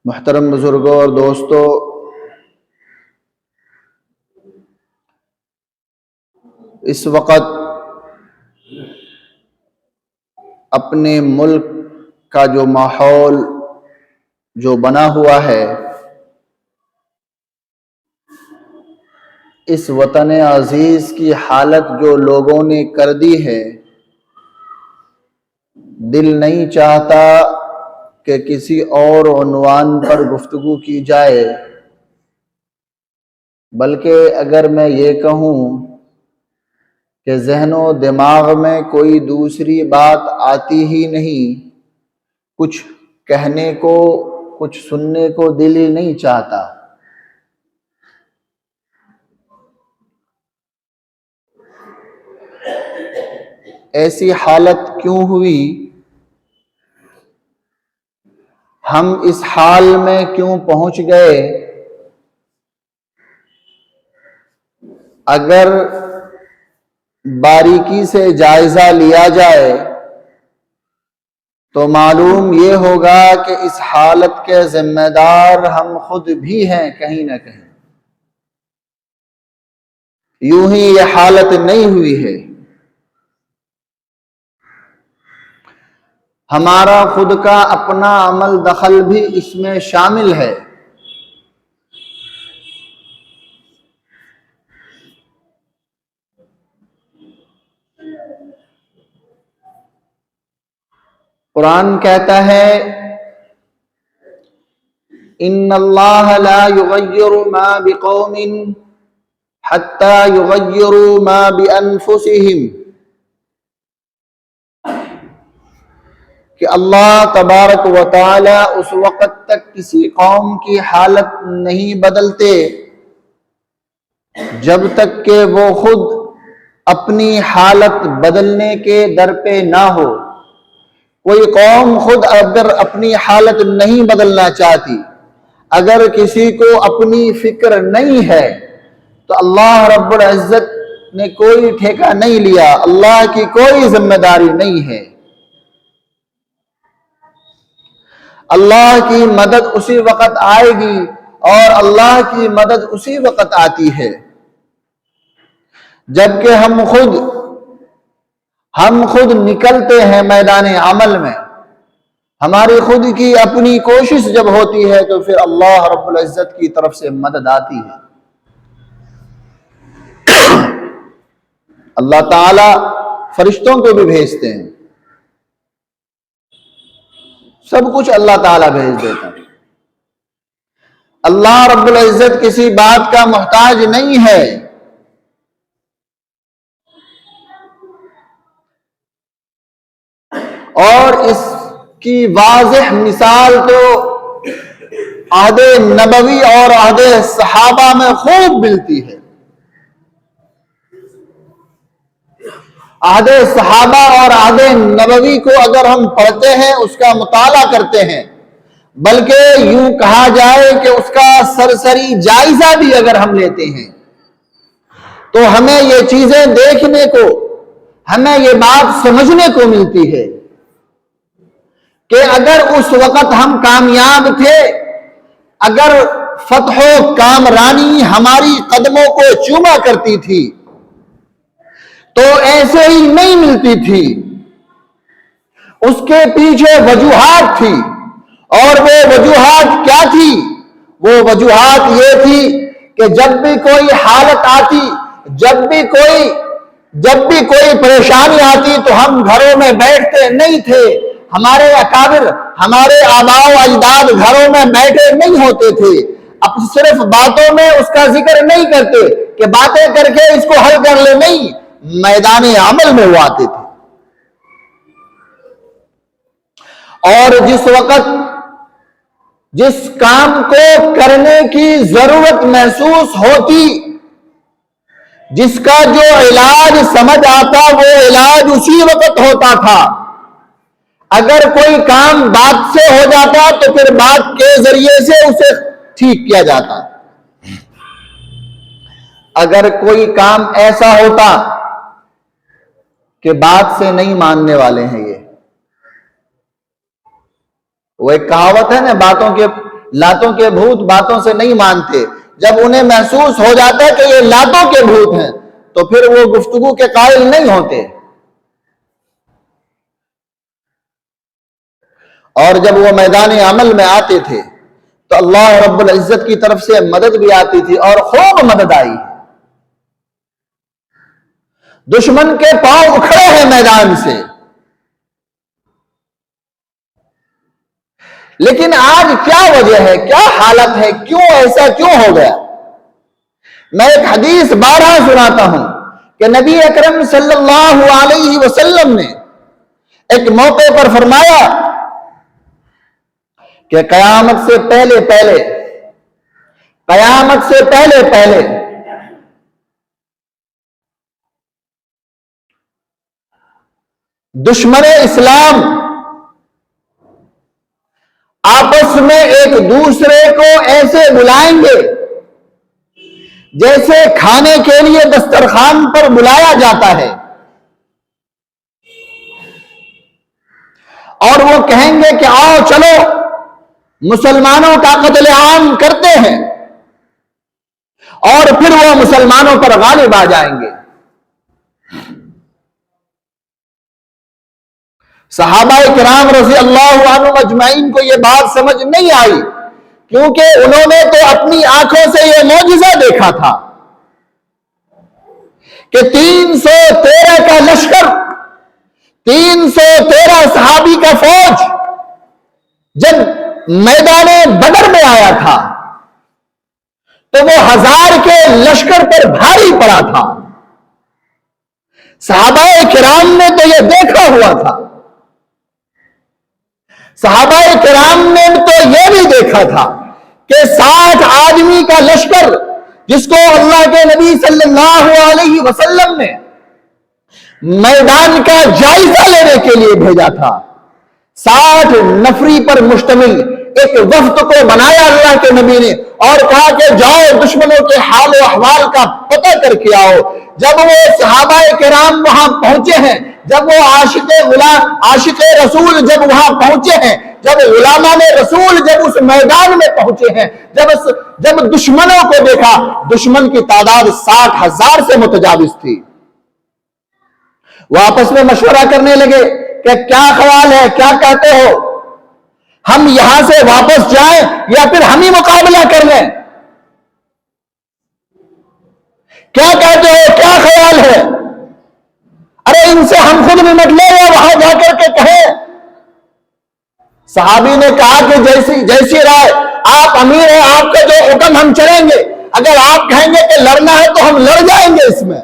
محترم بزرگوں اور دوستوں، اس وقت اپنے ملک کا جو ماحول جو بنا ہوا ہے، اس وطن عزیز کی حالت جو لوگوں نے کر دی ہے، دل نہیں چاہتا کہ کسی اور عنوان پر گفتگو کی جائے، بلکہ اگر میں یہ کہوں کہ ذہن و دماغ میں کوئی دوسری بات آتی ہی نہیں، کچھ کہنے کو، کچھ سننے کو دل ہی نہیں چاہتا۔ ایسی حالت کیوں ہوئی؟ ہم اس حال میں کیوں پہنچ گئے؟ اگر باریکی سے جائزہ لیا جائے تو معلوم یہ ہوگا کہ اس حالت کے ذمہ دار ہم خود بھی ہیں کہیں نہ کہیں۔ یوں ہی یہ حالت نہیں ہوئی ہے، ہمارا خود کا اپنا عمل دخل بھی اس میں شامل ہے۔ قرآن کہتا ہے ان اللہ لا یغیر ما بقوم حتی یغیروا ما بانفسہم، کہ اللہ تبارک و تعالی اس وقت تک کسی قوم کی حالت نہیں بدلتے جب تک کہ وہ خود اپنی حالت بدلنے کے در پہ نہ ہو۔ کوئی قوم خود اگر اپنی حالت نہیں بدلنا چاہتی، اگر کسی کو اپنی فکر نہیں ہے، تو اللہ رب العزت نے کوئی ٹھیکہ نہیں لیا، اللہ کی کوئی ذمہ داری نہیں ہے۔ اللہ کی مدد اسی وقت آئے گی اور اللہ کی مدد اسی وقت آتی ہے جبکہ ہم خود نکلتے ہیں میدان عمل میں۔ ہماری خود کی اپنی کوشش جب ہوتی ہے تو پھر اللہ رب العزت کی طرف سے مدد آتی ہے۔ اللہ تعالی فرشتوں کو بھی بھیجتے ہیں، سب کچھ اللہ تعالی بھیج دیتا ہے۔ اللہ رب العزت کسی بات کا محتاج نہیں ہے۔ اور اس کی واضح مثال تو عہد نبوی اور عہد صحابہ میں خوب ملتی ہے۔ عہد صحابہ اور عہد نبوی کو اگر ہم پڑھتے ہیں، اس کا مطالعہ کرتے ہیں، بلکہ یوں کہا جائے کہ اس کا سرسری جائزہ بھی اگر ہم لیتے ہیں، تو ہمیں یہ چیزیں دیکھنے کو، ہمیں یہ بات سمجھنے کو ملتی ہے کہ اگر اس وقت ہم کامیاب تھے، اگر فتح و کامرانی ہماری قدموں کو چوما کرتی تھی تو ایسے ہی نہیں ملتی تھی، اس کے پیچھے وجوہات تھی۔ اور وہ وجوہات کیا تھی؟ وہ وجوہات یہ تھی کہ جب بھی کوئی حالت آتی، جب بھی کوئی پریشانی آتی تو ہم گھروں میں بیٹھتے نہیں تھے، ہمارے اکابر، ہمارے آباء و اجداد گھروں میں بیٹھے نہیں ہوتے تھے، اب صرف باتوں میں اس کا ذکر نہیں کرتے کہ باتیں کر کے اس کو حل کر لے، نہیں، میدان عمل میں وہ آتے تھے۔ اور جس وقت جس کام کو کرنے کی ضرورت محسوس ہوتی، جس کا جو علاج سمجھ آتا، وہ علاج اسی وقت ہوتا تھا۔ اگر کوئی کام بات سے ہو جاتا تو پھر بات کے ذریعے سے اسے ٹھیک کیا جاتا۔ اگر کوئی کام ایسا ہوتا کہ بات سے نہیں ماننے والے ہیں، یہ وہ ایک کہاوت ہے نا، لاتوں کے بھوت باتوں سے نہیں مانتے، جب انہیں محسوس ہو جاتا ہے کہ یہ لاتوں کے بھوت ہیں تو پھر وہ گفتگو کے قائل نہیں ہوتے۔ اور جب وہ میدان عمل میں آتے تھے تو اللہ رب العزت کی طرف سے مدد بھی آتی تھی، اور خوب مدد آئی۔ دشمن کے پاؤں اکھڑے ہیں میدان سے، لیکن آج کیا وجہ ہے، کیا حالت ہے، کیوں ایسا کیوں ہو گیا؟ میں ایک حدیث بارہا سناتا ہوں کہ نبی اکرم صلی اللہ علیہ وسلم نے ایک موقع پر فرمایا کہ قیامت سے پہلے دشمن اسلام آپس میں ایک دوسرے کو ایسے بلائیں گے جیسے کھانے کے لیے دسترخوان پر بلایا جاتا ہے، اور وہ کہیں گے کہ آؤ چلو مسلمانوں کا قتل عام کرتے ہیں، اور پھر وہ مسلمانوں پر غالب آ جائیں گے۔ صحابہ کرام رضی اللہ عنہم اجمعین کو یہ بات سمجھ نہیں آئی، کیونکہ انہوں نے تو اپنی آنکھوں سے یہ معجزہ دیکھا تھا کہ 313 کا لشکر، 313 صحابی کا فوج جب میدان بدر میں آیا تھا تو وہ 1000 کے لشکر پر بھاری پڑا تھا۔ صحابہ کرام نے تو یہ دیکھا ہوا تھا، صحابہ کرام نے تو یہ بھی دیکھا تھا کہ 60 آدمی کا لشکر جس کو اللہ کے نبی صلی اللہ علیہ وسلم نے میدان کا جائزہ لینے کے لیے بھیجا تھا، 60 نفری پر مشتمل ایک وفد کو بنایا اللہ کے نبی نے، اور کہا کہ جاؤ دشمنوں کے حال و احوال کا پتہ کر کے آؤ۔ جب وہ صحابہ کرام وہاں پہنچے ہیں، جب وہ عاشق رسول جب وہاں پہنچے ہیں، جب علماء نے رسول جب اس میدان میں پہنچے ہیں، جب دشمنوں کو دیکھا، دشمن کی تعداد 60,000 سے متجاوز تھی۔ وہ آپس میں مشورہ کرنے لگے کہ کیا خیال ہے، کیا کہتے ہو، ہم یہاں سے واپس جائیں یا پھر ہم ہی مقابلہ کر لیں؟ کیا کہتے ہو، کیا خیال ہے؟ ارے ان سے ہم خود نمٹ لیں یا وہاں جا کر کے کہیں؟ صحابی نے کہا کہ جیسی رائے، آپ امیر ہیں، آپ کا جو حکم ہم چلیں گے، اگر آپ کہیں گے کہ لڑنا ہے تو ہم لڑ جائیں گے۔ اس میں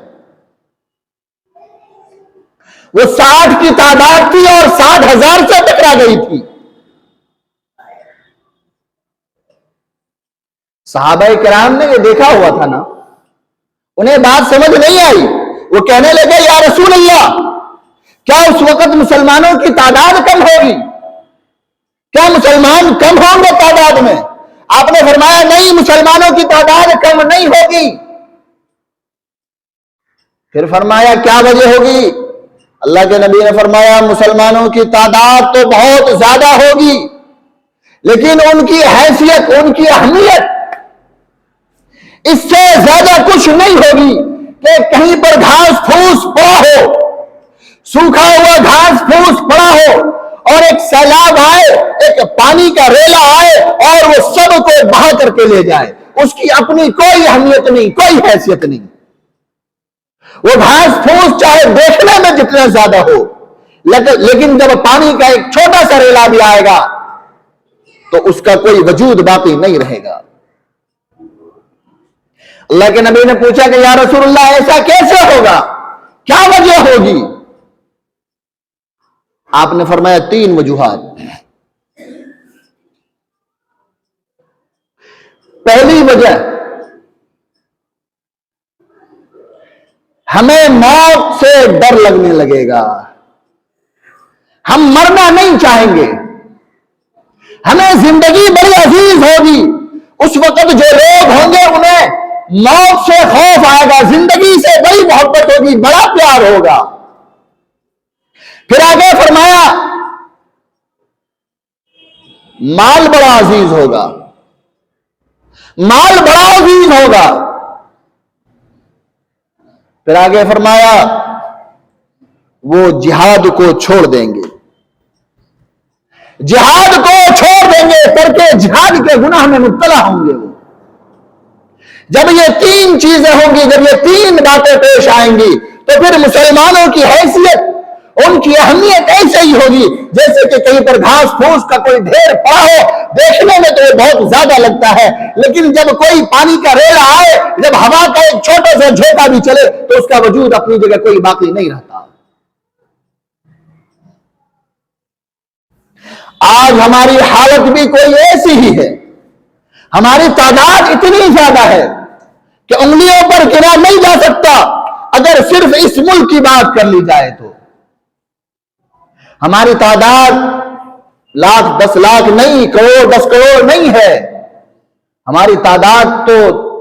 وہ 60 کی تعداد تھی اور 60,000 سے ٹکرا گئی تھی۔ صحابہ کرام نے یہ دیکھا ہوا تھا نا، انہیں بات سمجھ نہیں آئی۔ وہ کہنے لگے یا رسول اللہ، کیا اس وقت مسلمانوں کی تعداد کم ہوگی؟ کیا مسلمان کم ہوں گے تعداد میں؟ آپ نے فرمایا نہیں، مسلمانوں کی تعداد کم نہیں ہوگی۔ پھر فرمایا کیا وجہ ہوگی؟ اللہ کے نبی نے فرمایا مسلمانوں کی تعداد تو بہت زیادہ ہوگی، لیکن ان کی حیثیت، ان کی اہمیت اس سے زیادہ کچھ نہیں ہوگی کہ کہیں پر گھاس پھوس پڑا ہو، سوکھا ہوا گھاس پھوس پڑا ہو، اور ایک سیلاب آئے، ایک پانی کا ریلا آئے اور وہ سب کو بہا کر کے لے جائے، اس کی اپنی کوئی اہمیت نہیں، کوئی حیثیت نہیں۔ وہ گھاس پھوس چاہے دیکھنے میں جتنا زیادہ ہو، لیکن جب پانی کا ایک چھوٹا سا ریلا بھی آئے گا تو اس کا کوئی وجود باقی نہیں رہے گا۔ اللہ کے نبی نے پوچھا کہ یا رسول اللہ ایسا کیسے ہوگا، کیا وجہ ہوگی؟ آپ نے فرمایا 3 وجوہات۔ پہلی وجہ، ہمیں موت سے ڈر لگنے لگے گا، ہم مرنا نہیں چاہیں گے، ہمیں زندگی بڑی عزیز ہوگی۔ اس وقت جو لوگ ہوں گے انہیں موت سے خوف آئے گا، زندگی سے بڑی محبت ہوگی، بڑا پیار ہوگا۔ پھر آگے فرمایا مال بڑا عزیز ہوگا، مال بڑا عزیز ہوگا. پھر آگے فرمایا وہ جہاد کو چھوڑ دیں گے. جہاد کو چھوڑ دیں گے کر جہاد کے گناہ میں مبتلا ہوں گے. وہ جب یہ تین چیزیں ہوں گی، جب یہ تین باتیں پیش آئیں گی، تو پھر مسلمانوں کی حیثیت، ان کی اہمیت ایسے ہی ہوگی جیسے کہ کہیں پر گھاس پھوس کا کوئی ڈھیر پڑا ہو. دیکھنے میں تو یہ بہت زیادہ لگتا ہے، لیکن جب کوئی پانی کا ریلا آئے، جب ہوا کا ایک چھوٹا سا جھونکا بھی چلے تو اس کا وجود اپنی جگہ کوئی باقی نہیں رہتا. آج ہماری حالت بھی کوئی ایسی ہی ہے. ہماری تعداد اتنی زیادہ ہے کہ انگلیوں پر گنا نہیں جا سکتا. اگر صرف اس ملک کی بات کر لی جائے تو ہماری تعداد لاکھ 10 لاکھ نہیں، کروڑ 10 کروڑ نہیں ہے. ہماری تعداد تو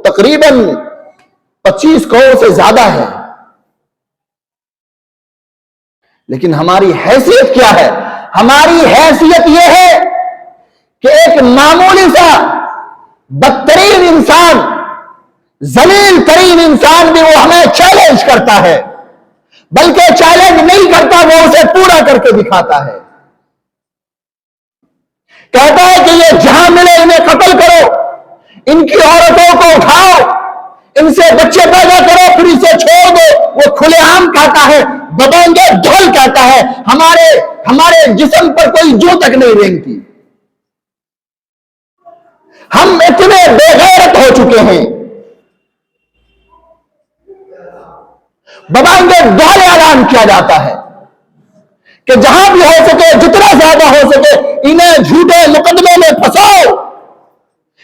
تقریباً 25 کروڑ سے زیادہ ہے. لیکن ہماری حیثیت کیا ہے؟ ہماری حیثیت یہ ہے کہ ایک معمولی سا بدترین انسان، ذلیل ترین انسان بھی وہ ہمیں چیلنج کرتا ہے، بلکہ چیلنج نہیں کرتا، وہ اسے پورا کر کے دکھاتا ہے. کہتا ہے کہ یہ جہاں ملے انہیں قتل کرو، ان کی عورتوں کو اٹھاؤ، ان سے بچے پیدا کرو، پھر اسے چھوڑ دو. وہ کھلے عام کہتا ہے، دبانگے ڈھول کہتا ہے. ہمارے جسم پر کوئی جو تک نہیں رینگتی. ہم اتنے بے غیرت ہو چکے ہیں. ببانگے ڈھول اعلان کیا جاتا ہے کہ جہاں بھی ہو سکے، جتنا زیادہ ہو سکے، انہیں جھوٹے مقدمے میں پھنساؤ.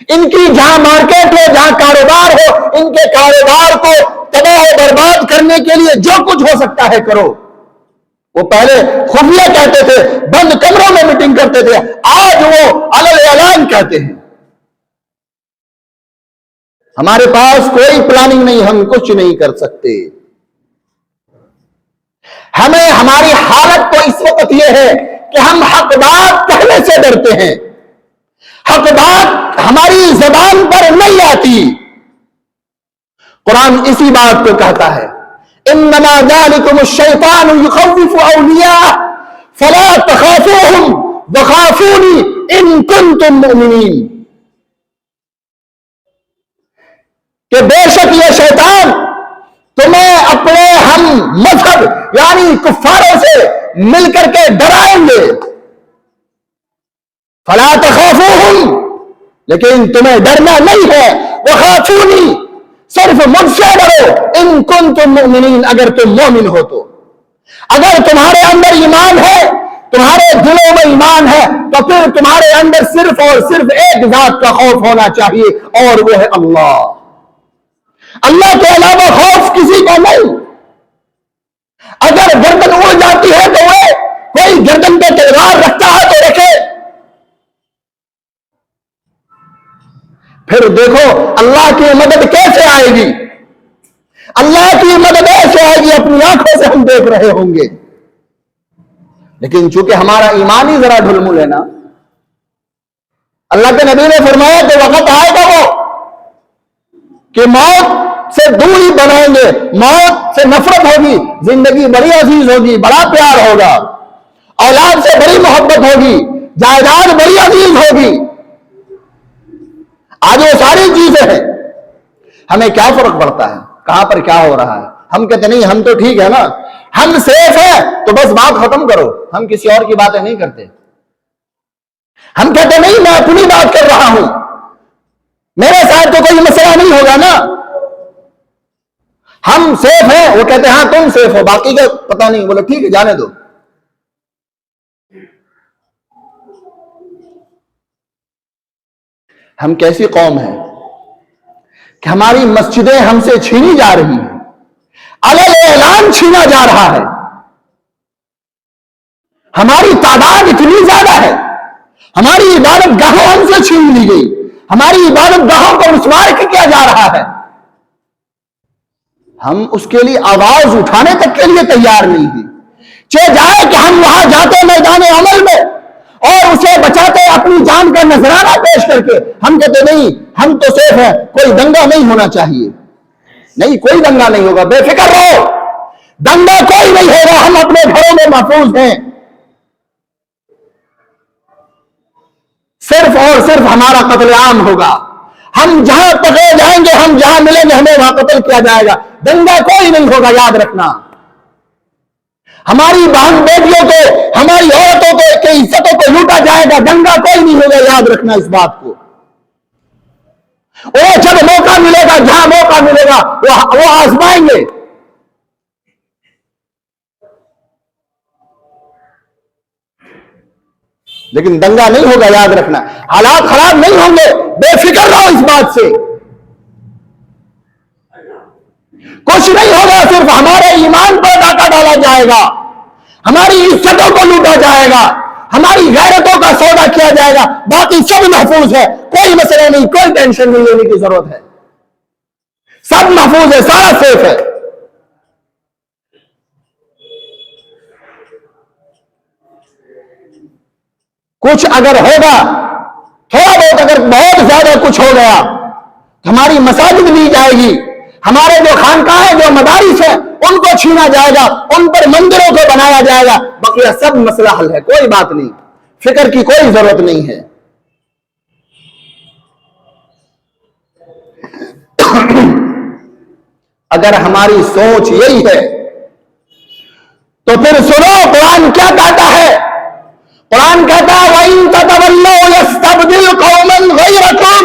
ان کی جہاں مارکیٹ ہو، جہاں کاروبار ہو، ان کے کاروبار کو تباہ و برباد کرنے کے لیے جو کچھ ہو سکتا ہے کرو. وہ پہلے خفیہ کہتے تھے، بند کمروں میں میٹنگ کرتے تھے، آج وہ علل اعلان کہتے ہیں. ہمارے پاس کوئی پلاننگ نہیں، ہم کچھ نہیں کر سکتے. ہمیں ہماری حالت تو اس وقت یہ ہے کہ ہم حق بات کہنے سے ڈرتے ہیں. حق بات ہماری زبان پر نہیں آتی. قرآن اسی بات کو کہتا ہے، انما ذالکم الشیطان یخوف اولیاء فلا تخافوهم وخافونی ان کنتم مؤمنین. کہ بے شک یہ شیطان تمہیں اپنے ہم مذہب یعنی کفاروں سے مل کر کے ڈرائیں گے. فلا تخافوهم، لیکن تمہیں ڈرنا نہیں ہے. وخافونی، صرف مجھ سے ڈرو. ان کنتم مؤمنین، اگر تم مومن ہو تو. اگر تمہارے اندر ایمان ہے، تمہارے دلوں میں ایمان ہے، تو پھر تمہارے اندر صرف اور صرف ایک ذات کا خوف ہونا چاہیے، اور وہ ہے اللہ. اللہ کے علاوہ خوف کسی کا نہیں. اگر گردن اڑ جاتی ہے تو وہ کوئی گردن پہ تلوار رکھتا ہے تو رکھے. پھر دیکھو اللہ کی مدد کیسے آئے گی. اللہ کی مدد ایسے آئے گی، اپنی آنکھوں سے ہم دیکھ رہے ہوں گے. لیکن چونکہ ہمارا ایمان ہی ذرا ڈھلمل ہے نا. اللہ کے نبی نے فرمایا کہ وقت آئے گا وہ کہ موت سے دوری بنائیں گے، موت سے نفرت ہوگی، زندگی بڑی عزیز ہوگی، بڑا پیار ہوگا، اولاد سے بڑی محبت ہوگی، جائیداد بڑی عزیز ہوگی. آج وہ ساری چیزیں ہیں. ہمیں کیا فرق پڑتا ہے کہاں پر کیا ہو رہا ہے؟ ہم کہتے نہیں ہم تو ٹھیک ہے نا، ہم سیف ہیں، تو بس بات ختم کرو. ہم کسی اور کی باتیں نہیں کرتے. ہم کہتے نہیں میں اپنی بات کر رہا ہوں، میرے ساتھ تو کوئی مسئلہ نہیں ہوگا نا، ہم سیف ہیں. وہ کہتے ہیں ہاں تم سیف ہو، باقی کا پتہ نہیں. بولو ٹھیک ہے جانے دو. ہم کیسی قوم ہیں کہ ہماری مسجدیں ہم سے چھینی جا رہی ہیں، علل اعلان چھینا جا رہا ہے. ہماری تعداد اتنی زیادہ ہے، ہماری عبادت گاہوں ہم سے چھین لی گئی، ہماری عبادت گاہوں کو مسمار کیا جا رہا ہے. ہم اس کے لیے آواز اٹھانے تک کے لیے تیار نہیں ہیں. چاہے جائے کہ ہم وہاں جاتے میدان عمل میں اور اسے بچاتے اپنی جان کا نذرانہ پیش کر کے. ہم کہتے نہیں ہم تو سیف ہیں, کوئی دنگا نہیں ہونا چاہیے. نہیں, کوئی دنگا نہیں ہوگا, بے فکر رہو, دنگا کوئی نہیں ہوگا, ہم اپنے گھروں میں محفوظ ہیں. صرف اور صرف ہمارا قتل عام ہوگا. ہم جہاں پکڑے جائیں گے, ہم جہاں ملیں گے, ہمیں وہاں قتل کیا جائے گا. دنگا کوئی نہیں ہوگا, یاد رکھنا. ہماری بہن بیٹیوں کو, ہماری عورتوں کو, کی عزتوں کو لوٹا جائے گا. دنگا کوئی نہیں ہوگا, یاد رکھنا اس بات کو. وہ جب موقع ملے گا, جہاں موقع ملے گا وہ آزمائیں گے. لیکن دنگا نہیں ہوگا, یاد رکھنا. حالات خراب نہیں ہوں گے, بے فکر رہو اس بات سے. کچھ نہیں ہوگا, صرف ہمارے ایمان پر ڈاکہ ڈالا جائے گا, ہماری عزتوں کو لوٹا جائے گا, ہماری غیرتوں کا سودا کیا جائے گا. باقی سب محفوظ ہے, کوئی مسئلہ نہیں, کوئی ٹینشن نہیں لینے کی ضرورت ہے. سب محفوظ ہے, سارا سیف ہے. کچھ اگر ہوگا, تھوڑا بہت, اگر بہت زیادہ کچھ ہو گیا, ہماری مساجد لی جائے گی, ہمارے جو خانقاہیں, جو مدارس ہیں, ان کو چھینا جائے گا, ان پر مندروں کو بنایا جائے گا. بقیہ سب مسئلہ حل ہے, کوئی بات نہیں, فکر کی کوئی ضرورت نہیں ہے. اگر ہماری سوچ یہی ہے تو پھر سنو قرآن کیا کہتا ہے. قرآن کہتا ہے وَإِن تَتَوَلَّوْا يَسْتَبْدِلْ قَوْمًا غَيْرَكُمْ.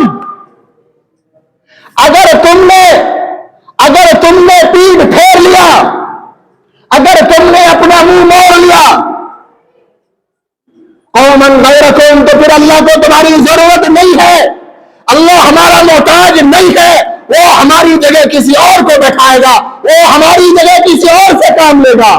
اگر تم نے پیٹھ پھیر لیا, اگر تم نے اپنا منہ موڑ لیا, قوماً غیرکم, تو پھر اللہ کو تمہاری ضرورت نہیں ہے. اللہ ہمارا محتاج نہیں ہے, وہ ہماری جگہ کسی اور کو بیٹھائے گا, وہ ہماری جگہ کسی اور سے کام لے گا.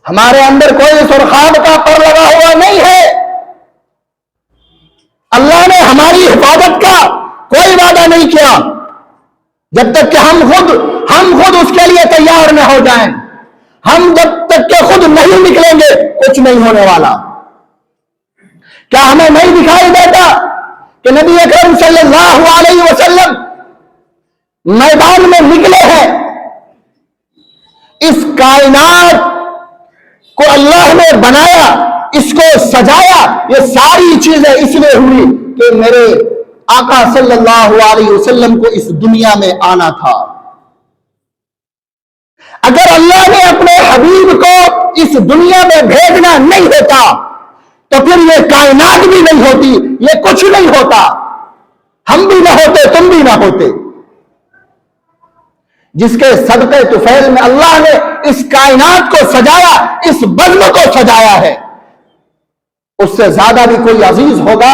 ہمارے اندر کوئی سرخاب کا پر لگا ہوا نہیں ہے. اللہ نے ہماری حفاظت کا کوئی وعدہ نہیں کیا جب تک کہ ہم خود اس کے لیے تیار نہ ہو جائیں. ہم جب تک کہ خود نہیں نکلیں گے, کچھ نہیں ہونے والا. کیا ہمیں نہیں دکھائی دیتا کہ نبی اکرم صلی اللہ علیہ وسلم میدان میں نکلے ہیں؟ اس کائنات کو اللہ نے بنایا, اس کو سجایا, یہ ساری چیزیں اس لیے ہوئی کہ میرے آقا صلی اللہ علیہ وسلم کو اس دنیا میں آنا تھا. اگر اللہ نے اپنے حبیب کو اس دنیا میں بھیجنا نہیں ہوتا تو پھر یہ کائنات بھی نہیں ہوتی, یہ کچھ نہیں ہوتا, ہم بھی نہ ہوتے, تم بھی نہ ہوتے. جس کے صدقے طفیل میں اللہ نے اس کائنات کو سجایا, اس بزم کو سجایا ہے, اس سے زیادہ بھی کوئی عزیز ہوگا؟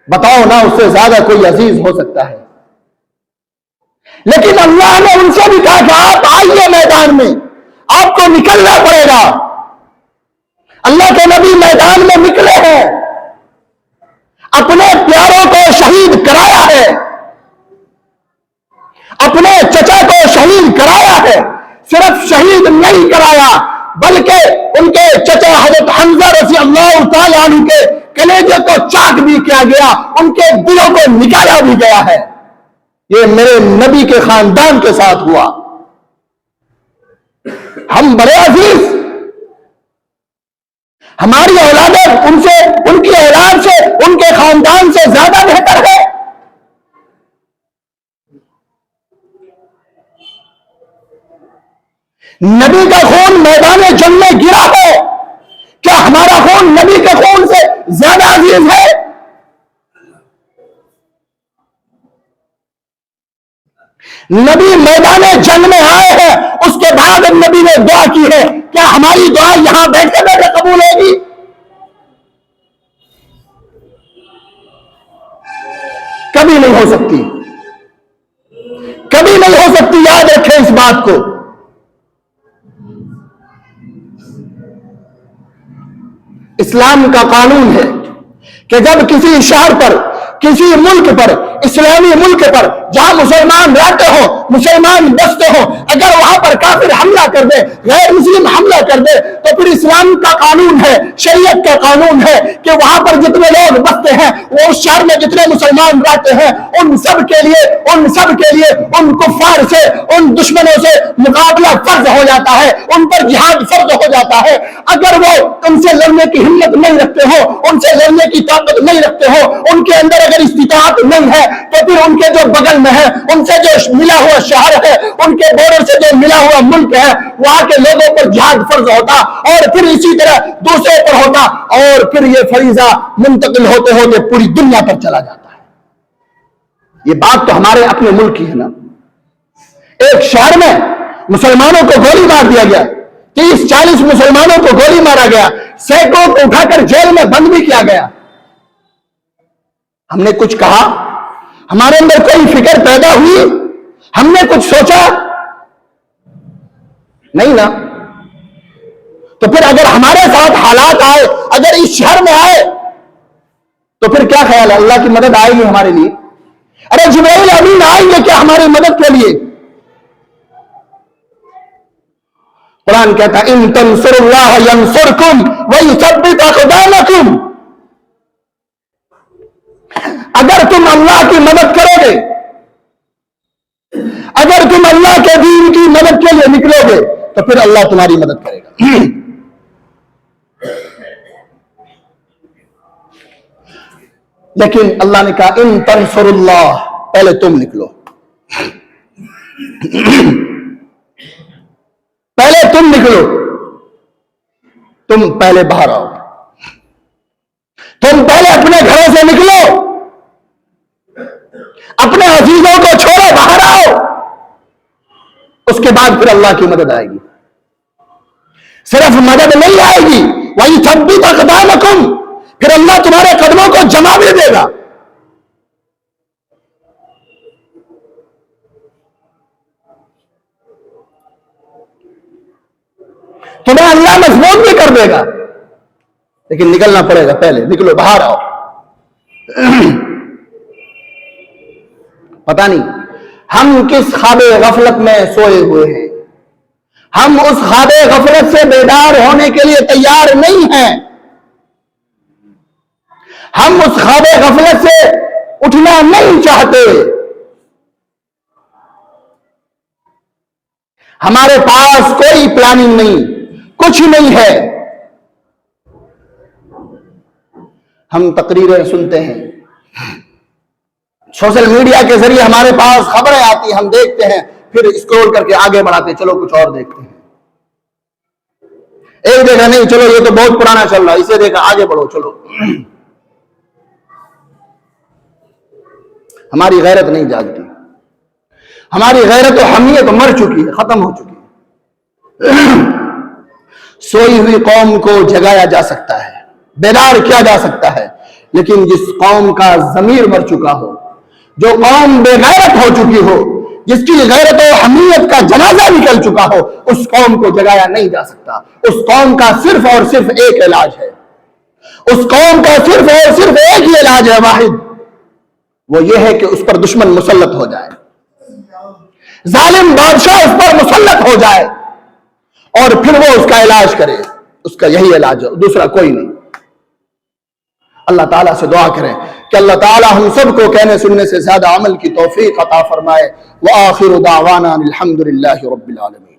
بتاؤ نا, اس سے زیادہ کوئی عزیز ہو سکتا ہے؟ لیکن اللہ نے ان سے بھی کہا کہ آپ آئیے میدان میں, آپ کو نکلنا پڑے گا. اللہ کے نبی میدان میں نکلے ہیں, اپنے پیاروں کو شہید کرایا ہے, اپنے چچا کو شہید کرایا ہے. صرف شہید نہیں کرایا بلکہ ان کے چچا حضرت حمزہ رضی اللہ تعالیٰ عنہ کے کلیجے کو چاک بھی کیا گیا, ان کے دلوں کو نکالا بھی گیا ہے. یہ میرے نبی کے خاندان کے ساتھ ہوا. ہم بڑے عزیز, ہماری اولادیں ان سے, ان کی اولاد سے, ان کے خاندان سے زیادہ بہتر ہے. نبی کا خون میدان جنگ میں گرا ہے, کیا ہمارا خون نبی کے خون سے زیادہ عزیز ہے؟ نبی میدان جنگ میں آئے ہیں, اس کے بعد نبی نے دعا کی ہے, کیا ہماری دعا یہاں بیٹھے بیٹھے قبول ہوگی؟ کبھی نہیں ہو سکتی, کبھی نہیں ہو سکتی. یاد رکھیں اس بات کو. اسلام کا قانون ہے کہ جب کسی شہر پر کسی ملک پر، اسلامی ملک پر جہاں مسلمان رہتے ہو، مسلمان بستے ہو، اگر وہاں پر کافر حملہ کر دے، غیر مسلم حملہ کر دے، تو پھر اسلام کا قانون ہے، شریعت کا قانون ہے کہ وہاں پر جتنے لوگ بستے ہیں، وہ اس شہر میں جتنے مسلمان رہتے ہیں، ان سب کے لیے ان کفار سے، ان دشمنوں سے مقابلہ فرض ہو جاتا ہے، ان پر جہاد فرض ہو جاتا ہے۔ اگر وہ ان سے لڑنے کی ہمت نہیں رکھتے ہو، ان سے لڑنے کی طاقت نہیں رکھتے ہو، ان کے اندر اگر استطاعت نہیں ہے، تو پھر ان کے جو بغل میں ہے، ان سے جو ملا ہوا شہر ہے، ان کے بورڈر سے جو ملا ہوا ملک ہے، وہاں کے لوگوں پر جہاد فرض ہوتا، اور پھر اسی طرح دوسرے پر ہوتا، اور پھر یہ فریضہ منتقل ہوتے ہوتے پوری دنیا پر چلا جاتا ہے۔ یہ بات تو ہمارے اپنے ملک کی ہے نا۔ ایک شہر میں مسلمانوں کو گولی مار دیا گیا، 30-40 مسلمانوں کو گولی مارا گیا، سینکڑوں کو اٹھا کر جیل میں بند بھی کیا گیا۔ ہم نے کچھ کہا؟ ہمارے اندر کوئی فکر پیدا ہوئی؟ ہم نے کچھ سوچا؟ نہیں نا۔ تو پھر اگر ہمارے ساتھ حالات آئے، اگر اس شہر میں آئے، تو پھر کیا خیال ہے؟ اللہ کی مدد آئے گی ہمارے لیے؟ ارے جبرائیل امین آئیں گے کیا ہماری مدد کے لیے؟ قرآن کہتا ہے ان تنصروا اللہ ینصرکم ویثبت اقدامکم۔ اگر تم اللہ کی مدد کرو گے، اگر تم اللہ کے دین کی مدد کے لیے نکلو گے، تو پھر اللہ تمہاری مدد کرے گا۔ لیکن اللہ نے کہا ان تنصروا اللہ، پہلے تم نکلو، پہلے تم نکلو، تم پہلے باہر آؤ، تم پہلے اپنے گھروں سے نکلو، اپنے عزیزوں کو چھوڑو، باہر آؤ، اس کے بعد پھر اللہ کی مدد آئے گی۔ صرف مدد نہیں آئے گی، وَيُثَبِّتْ أَقْدَامَكُمْ، پھر اللہ تمہارے قدموں کو جما بھی دے گا۔ تمہیں اللہ مضبوط بھی کر دے گا، لیکن نکلنا پڑے گا، پہلے نکلو، باہر آؤ۔ پتہ نہیں ہم کس خواب غفلت میں سوئے ہوئے ہیں، ہم اس خواب غفلت سے بیدار ہونے کے لیے تیار نہیں ہیں، ہم اس خواب غفلت سے اٹھنا نہیں چاہتے، ہمارے پاس کوئی پلاننگ نہیں، کچھ نہیں ہے۔ ہم تقریریں سنتے ہیں، سوشل میڈیا کے ذریعے ہمارے پاس خبریں آتی ہیں، ہم دیکھتے ہیں، پھر اسکرول کر کے آگے بڑھاتے، چلو کچھ اور دیکھتے ہیں۔ ایک دیکھا نہیں، چلو یہ تو بہت پرانا چل رہا ہے، اسے دیکھا، آگے بڑھو، چلو۔ ہماری غیرت نہیں جاگتی، ہماری غیرت و حمیت مر چکی ہے، ختم ہو چکی ہے۔ سوئی ہوئی قوم کو جگایا جا سکتا ہے، بیدار کیا جا سکتا ہے، لیکن جس قوم کا ضمیر مر چکا ہو، جو قوم بے غیرت ہو چکی ہو، جس کی غیرت و حمیت کا جنازہ نکل چکا ہو، اس قوم کو جگایا نہیں جا سکتا۔ اس قوم کا صرف اور صرف ایک علاج ہے، اس قوم کا صرف اور صرف ایک ہی علاج ہے، واحد، وہ یہ ہے کہ اس پر دشمن مسلط ہو جائے، ظالم بادشاہ اس پر مسلط ہو جائے، اور پھر وہ اس کا علاج کرے، اس کا یہی علاج ہے، دوسرا کوئی نہیں۔ اللہ تعالیٰ سے دعا کریں کہ اللہ تعالیٰ ہم سب کو کہنے سننے سے زیادہ عمل کی توفیق عطا فرمائے۔ وآخر دعوانا الحمد للہ رب العالمین۔